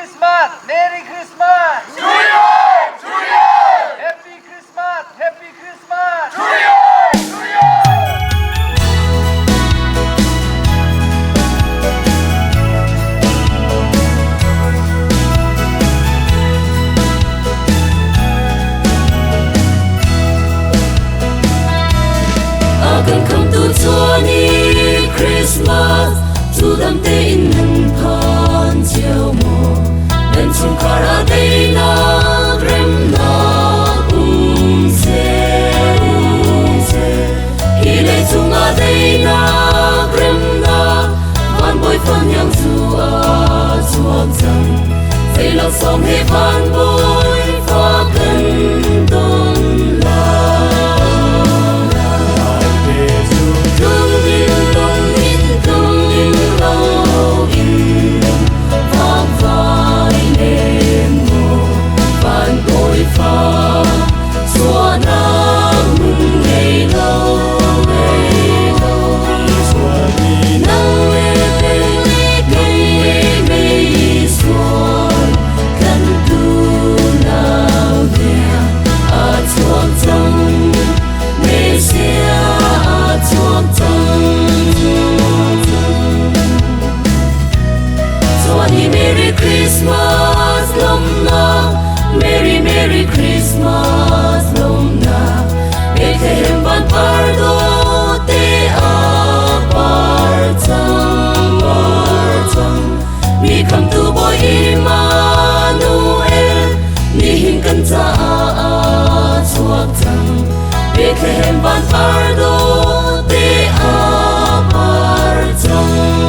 Christmas! Merry Christmas! 주여! 주여! Happy Christmas! Happy Christmas! 주여! 주여! Akan come to 20 Christmas Chu đam tê in hân phan chiều mùa Đến chung khara đây na rem na se Hi lệ chung a đây na rem na Van bồi phan yang zu a chuang chang Dây lạc song he van bồi pha cân tôn la Christmas lomna Merry Merry Christmas lomna Bethlehem ban pardo te a parcham Mi come to boy Emmanuel Mi hin kan cha a chuak chang Bethlehem ban pardo te a parcham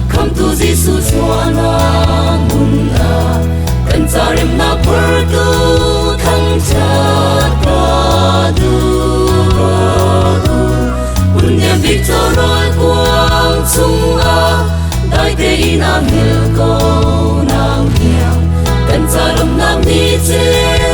Come to Jesus wana munna kan zarem na perdu thang chat padu punya victory quang chung a dai te in am hil ko nang hiang kan zarem nam ni che